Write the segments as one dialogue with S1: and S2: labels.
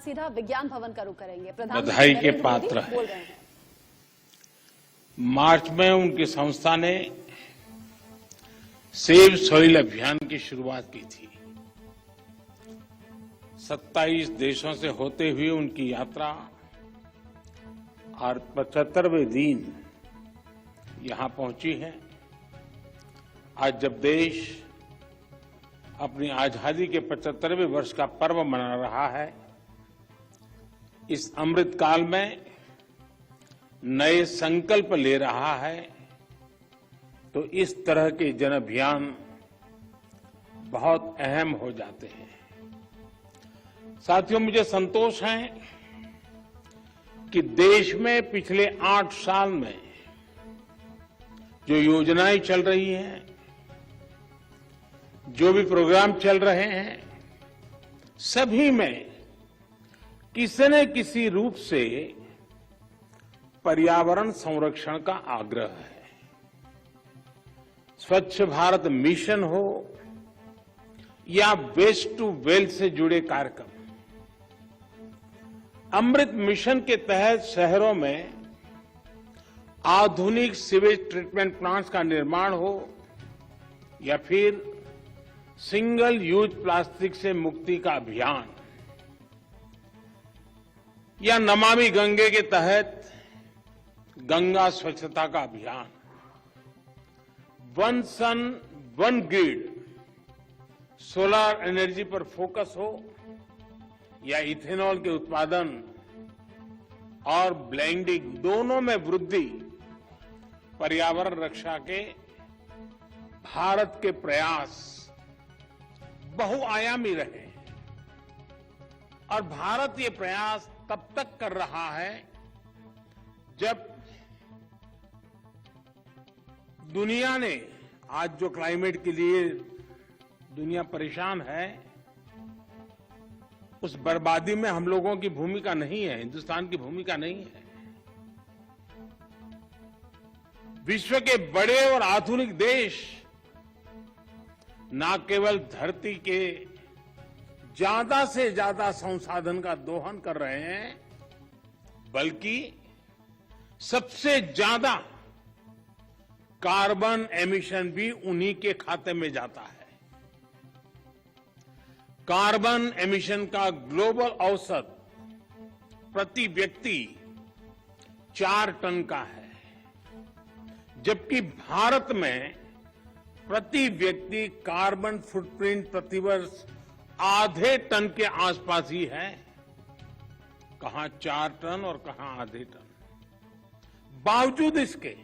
S1: सीधा विज्ञान भवन का रुख करेंगे।
S2: बधाई के पात्र हैं।
S1: बोल रहे हैं।
S2: मार्च में उनकी संस्था ने सेव सॉइल अभियान की शुरुआत की थी। 27 देशों से होते हुए उनकी यात्रा और 75वें दिन यहां पहुंची है। आज जब देश अपनी आजादी के 75वें वर्ष का पर्व मना रहा है, इस अमृत काल में नए संकल्प ले रहा है, तो इस तरह के जन अभियान बहुत अहम हो जाते हैं। साथियों, मुझे संतोष है कि देश में पिछले 8 साल में जो योजनाएं चल रही हैं, जो भी प्रोग्राम चल रहे हैं, सभी में किसी न किसी रूप से पर्यावरण संरक्षण का आग्रह है। स्वच्छ भारत मिशन हो या वेस्ट टू वेल्थ से जुड़े कार्यक्रम, अमृत मिशन के तहत शहरों में आधुनिक सीवेज ट्रीटमेंट प्लांट्स का निर्माण हो या फिर सिंगल यूज प्लास्टिक से मुक्ति का अभियान, या नमामि गंगे के तहत गंगा स्वच्छता का अभियान, one sun one grid solar energy पर फोकस हो या इथेनॉल के उत्पादन और ब्लेंडिंग दोनों में वृद्धि, पर्यावरण रक्षा के भारत के प्रयास बहुआयामी रहे। और भारत ये प्रयास तब तक कर रहा है जब दुनिया ने, आज जो क्लाइमेट के लिए दुनिया परेशान है, उस बर्बादी में हम लोगों की भूमिका नहीं है, हिंदुस्तान की भूमिका नहीं है। विश्व के बड़े और आधुनिक देश न केवल धरती के ज्यादा से ज्यादा संसाधन का दोहन कर रहे हैं, बल्कि सबसे ज्यादा कार्बन एमिशन भी उन्हीं के खाते में जाता है। कार्बन एमिशन का ग्लोबल औसत प्रति व्यक्ति 4 टन का है, जबकि भारत में प्रति व्यक्ति कार्बन फुटप्रिंट प्रतिवर्ष आधे टन के आसपास ही है। कहां 4 टन और कहां आधे टन। बावजूद इसके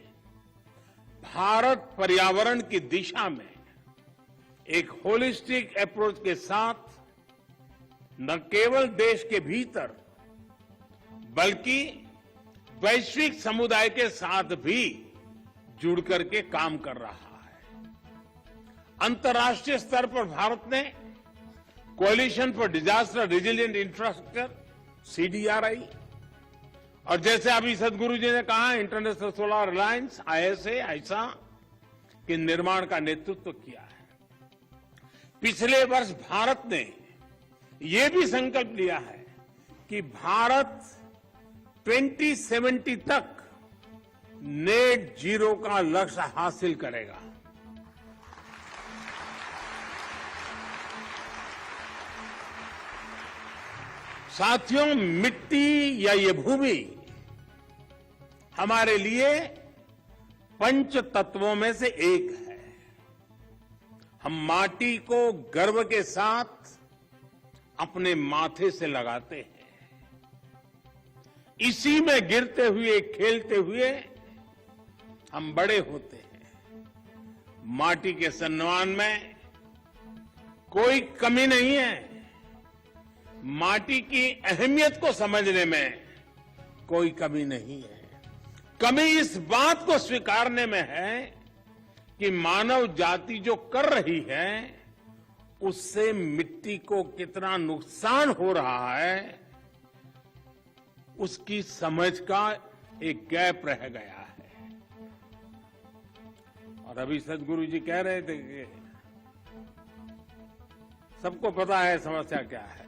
S2: भारत पर्यावरण की दिशा में एक होलिस्टिक अप्रोच के साथ न केवल देश के भीतर बल्कि वैश्विक समुदाय के साथ भी जुड़ करके काम कर रहा है। अंतर्राष्ट्रीय स्तर पर भारत ने coalition for disaster resilient infrastructure CDRI और जैसे अभी सदगुरु जी ने कहा, इंटरनेशनल सोलर अलायंस ISA के निर्माण का नेतृत्व किया है। पिछले वर्ष भारत ने यह भी संकल्प लिया है कि भारत 2070 तक नेट जीरो का लक्ष्य हासिल करेगा। साथियों, मिट्टी या ये भूमि हमारे लिए पंच तत्वों में से एक है। हम माटी को गर्व के साथ अपने माथे से लगाते हैं। इसी में गिरते हुए, खेलते हुए हम बड़े होते हैं। माटी के सम्मान में कोई कमी नहीं है। माटी की अहमियत को समझने में कोई कमी नहीं है। कमी इस बात को स्वीकारने में है कि मानव जाति जो कर रही है उससे मिट्टी को कितना नुकसान हो रहा है, उसकी समझ का एक गैप रह गया है। और अभी सदगुरु जी कह रहे थे कि सबको पता है समस्या क्या है।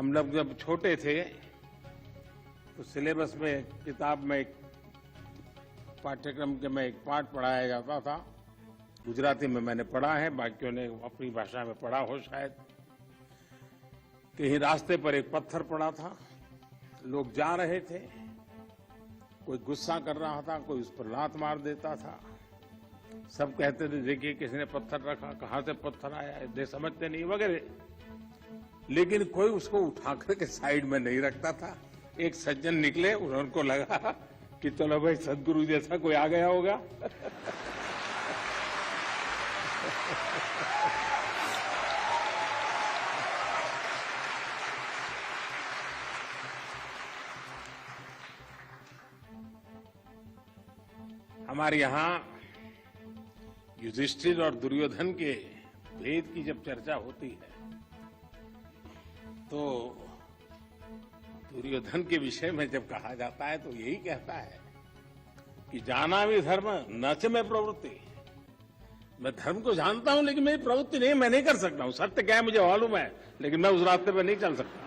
S2: हम लोग जब छोटे थे तो सिलेबस में किताब में एक पाठ्यक्रम के में एक पाठ पढ़ाया जाता था। गुजराती में मैंने पढ़ा है, बाकियों ने अपनी भाषा में पढ़ा हो शायद। कहीं रास्ते पर एक पत्थर पड़ा था, लोग जा रहे थे, कोई गुस्सा कर रहा था, कोई उस पर लात मार देता था। सब कहते थे देखिए किसने पत्थर रखा, कहां से पत्थर आया, दे समझते नहीं वगैरह। लेकिन कोई उसको उठा करके साइड में नहीं रखता था। एक सज्जन निकले, उनको लगा कि चलो भाई सदगुरु जैसा कोई आ गया होगा। हमारे यहां युधिष्ठिर और दुर्योधन के भेद की जब चर्चा होती है तो दुर्योधन के विषय में जब कहा जाता है तो यही कहता है कि जाना भी धर्म न च में प्रवृत्ति। मैं धर्म को जानता हूं लेकिन मेरी प्रवृत्ति नहीं, मैं नहीं कर सकता हूं। सत्य क्या है मुझे मालूम है, लेकिन मैं उस रास्ते पर नहीं चल सकता।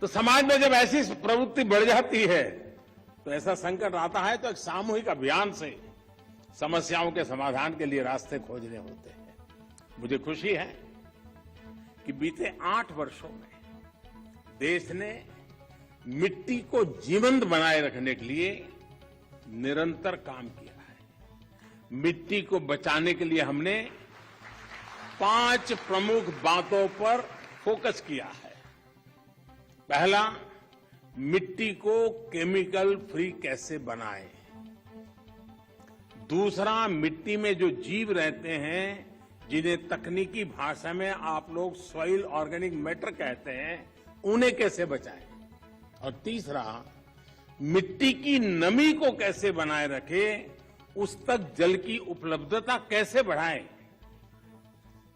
S2: तो समाज में जब ऐसी प्रवृत्ति बढ़ जाती है तो ऐसा संकट आता है तो एक सामूहिक अभियान से समस्याओं के समाधान के लिए रास्ते खोजने होते हैं। मुझे खुशी है कि बीते 8 वर्षों में देश ने मिट्टी को जीवंत बनाए रखने के लिए निरंतर काम किया है। मिट्टी को बचाने के लिए हमने 5 प्रमुख बातों पर फोकस किया है। पहला, मिट्टी को केमिकल फ्री कैसे बनाएं। दूसरा, मिट्टी में जो जीव रहते हैं जिन्हें तकनीकी भाषा में आप लोग सॉइल ऑर्गेनिक मैटर कहते हैं, उन्हें कैसे बचाएं। और तीसरा, मिट्टी की नमी को कैसे बनाए रखें, उस तक जल की उपलब्धता कैसे बढ़ाएं।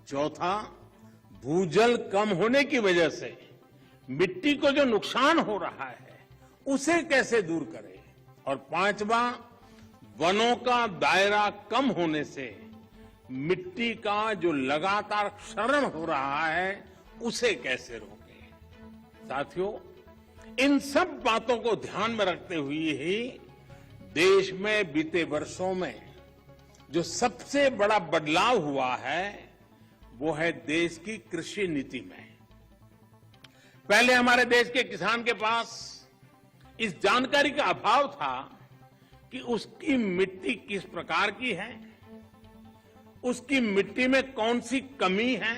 S2: चौथा, भूजल कम होने की वजह से मिट्टी को जो नुकसान हो रहा है उसे कैसे दूर करें। और पांचवा, वनों का दायरा कम होने से मिट्टी का जो लगातार क्षरण हो रहा है उसे कैसे रोकें। साथियों, इन सब बातों को ध्यान में रखते हुए ही देश में बीते वर्षों में जो सबसे बड़ा बदलाव हुआ है वो है देश की कृषि नीति में। पहले हमारे देश के किसान के पास इस जानकारी का अभाव था कि उसकी मिट्टी किस प्रकार की है, उसकी मिट्टी में कौन सी कमी है,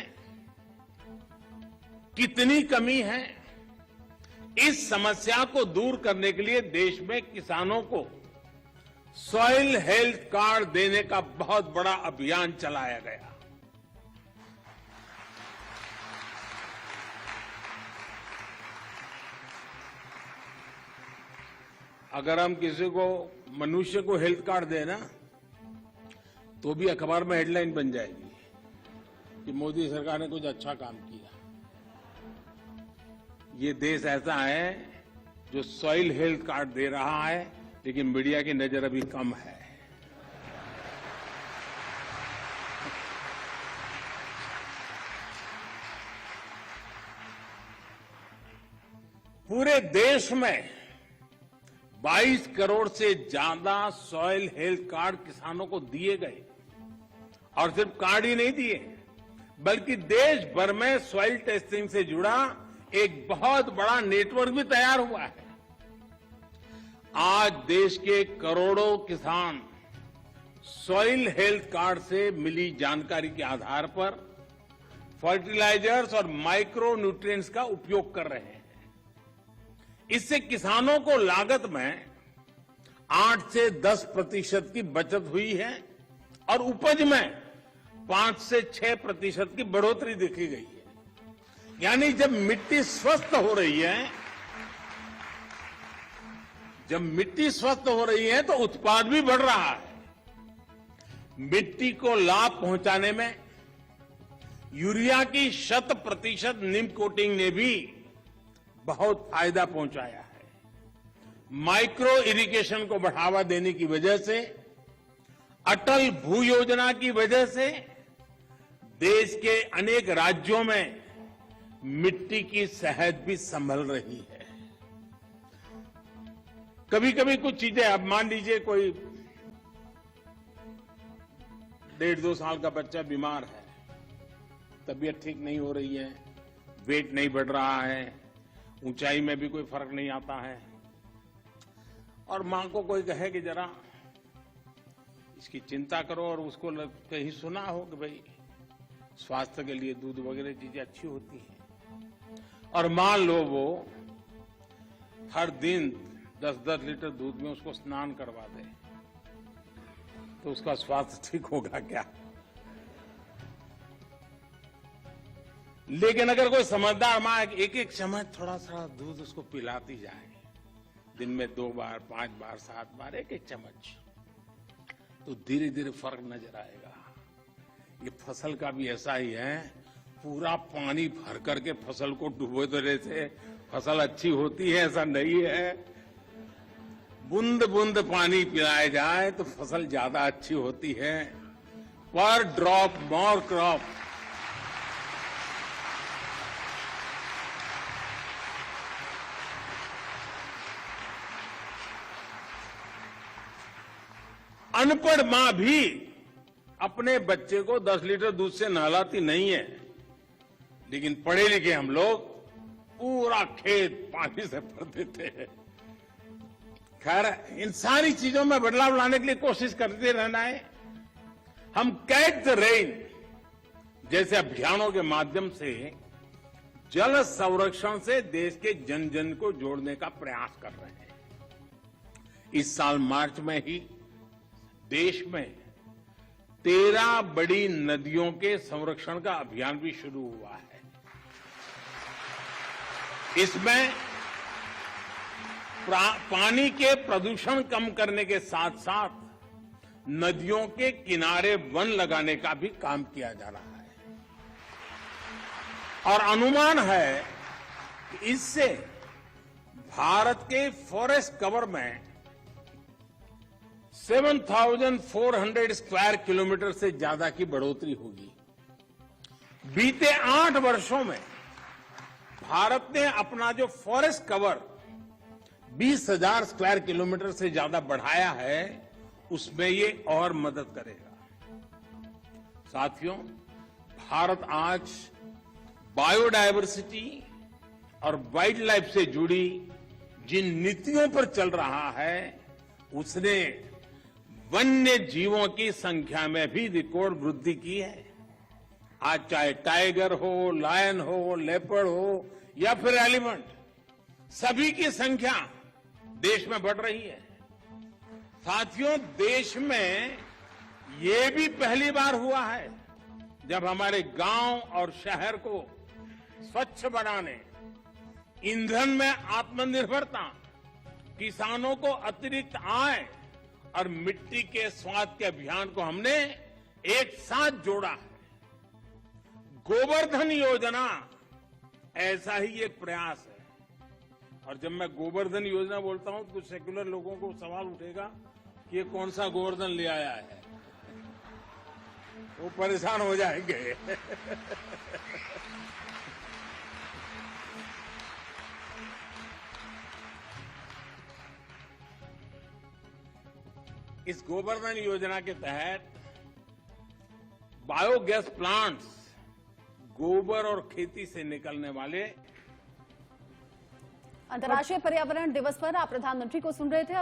S2: कितनी कमी है। इस समस्या को दूर करने के लिए देश में किसानों को सॉइल हेल्थ कार्ड देने का बहुत बड़ा अभियान चलाया गया। अगर हम किसी को मनुष्य को हेल्थ कार्ड देना तो भी अखबार में हेडलाइन बन जाएगी कि मोदी सरकार ने कुछ अच्छा काम किया। ये देश ऐसा है जो सॉइल हेल्थ कार्ड दे रहा है, लेकिन मीडिया की नजर अभी कम है। पूरे देश में 22 करोड़ से ज्यादा सॉइल हेल्थ कार्ड किसानों को दिए गए। और सिर्फ कार्ड ही नहीं दिए, बल्कि देश भर में सॉइल टेस्टिंग से जुड़ा एक बहुत बड़ा नेटवर्क भी तैयार हुआ है। आज देश के करोड़ों किसान सॉइल हेल्थ कार्ड से मिली जानकारी के आधार पर फर्टिलाइजर्स और माइक्रो न्यूट्रिएंट्स का उपयोग कर रहे हैं। इससे किसानों को लागत में 8 से 10% की बचत हुई है और उपज में 5 से 6% की बढ़ोतरी देखी गई है। यानी जब मिट्टी स्वस्थ हो रही है, तो उत्पाद भी बढ़ रहा है। मिट्टी को लाभ पहुंचाने में यूरिया की 100% नीम कोटिंग ने भी बहुत फायदा पहुंचाया है। माइक्रो इरिगेशन को बढ़ावा देने की वजह से, अटल भू योजना की वजह से देश के अनेक राज्यों में मिट्टी की शहद भी संभल रही है। कभी कभी कुछ चीजें, अब मान लीजिए कोई 1.5-2 साल का बच्चा बीमार है, तबीयत ठीक नहीं हो रही है, वेट नहीं बढ़ रहा है, ऊंचाई में भी कोई फर्क नहीं आता है, और मां को कोई कहे कि जरा इसकी चिंता करो, और उसको कहीं सुना हो कि भाई स्वास्थ्य के लिए दूध वगैरह चीजें अच्छी होती हैं, और मान लो वो हर दिन 10-10 लीटर दूध में उसको स्नान करवा दे, तो उसका स्वास्थ्य ठीक होगा क्या? लेकिन अगर कोई समझदार मां एक चम्मच थोड़ा सा दूध उसको पिलाती जाए, दिन में 2 बार, 5 बार, 7 बार, एक चम्मच, तो धीरे धीरे फर्क नजर आएगा। ये फसल का भी ऐसा ही है, पूरा पानी भर करके फसल को डुबो देने से फसल अच्छी होती है ऐसा नहीं है। बूंद बूंद पानी पिलाया जाए तो फसल ज्यादा अच्छी होती है। पर ड्रॉप मोर क्रॉप। अनपढ़ मां भी अपने बच्चे को 10 लीटर दूध से नहलाती नहीं है, लेकिन पढ़े लिखे हम लोग पूरा खेत पानी से भर देते हैं। खैर, इन सारी चीजों में बदलाव लाने के लिए कोशिश करते रहना है। हम कैच द रेन जैसे अभियानों के माध्यम से जल संरक्षण से देश के जन जन को जोड़ने का प्रयास कर रहे हैं। इस साल मार्च में ही देश में 13 बड़ी नदियों के संरक्षण का अभियान भी शुरू हुआ है। इसमें पानी के प्रदूषण कम करने के साथ साथ नदियों के किनारे वन लगाने का भी काम किया जा रहा है, और अनुमान है कि इससे भारत के फॉरेस्ट कवर में 7,400 स्क्वायर किलोमीटर से ज्यादा की बढ़ोतरी होगी। बीते 8 वर्षों में भारत ने अपना जो फॉरेस्ट कवर 20,000 स्क्वायर किलोमीटर से ज्यादा बढ़ाया है, उसमें ये और मदद करेगा। साथियों, भारत आज बायोडायवर्सिटी और वाइल्ड लाइफ से जुड़ी जिन नीतियों पर चल रहा है, उसने वन्य जीवों की संख्या में भी रिकॉर्ड वृद्धि की है। आज चाहे टाइगर हो, लायन हो, लेपर्ड हो या फिर एलिफेंट, सभी की संख्या देश में बढ़ रही है। साथियों, देश में ये भी पहली बार हुआ है जब हमारे गांव और शहर को स्वच्छ बनाने, ईंधन में आत्मनिर्भरता, किसानों को अतिरिक्त आय और मिट्टी के स्वाद के अभियान को हमने एक साथ जोड़ा है। गोवर्धन योजना ऐसा ही एक प्रयास है। और जब मैं गोवर्धन योजना बोलता हूं तो कुछ सेक्युलर लोगों को सवाल उठेगा कि ये कौन सा गोवर्धन ले आया है, वो परेशान हो जाएंगे। इस गोवर्धन योजना के तहत बायोगैस प्लांट्स, गोबर और खेती से निकलने वाले।
S1: अंतर्राष्ट्रीय पर्यावरण दिवस पर आप प्रधानमंत्री को सुन रहे थे।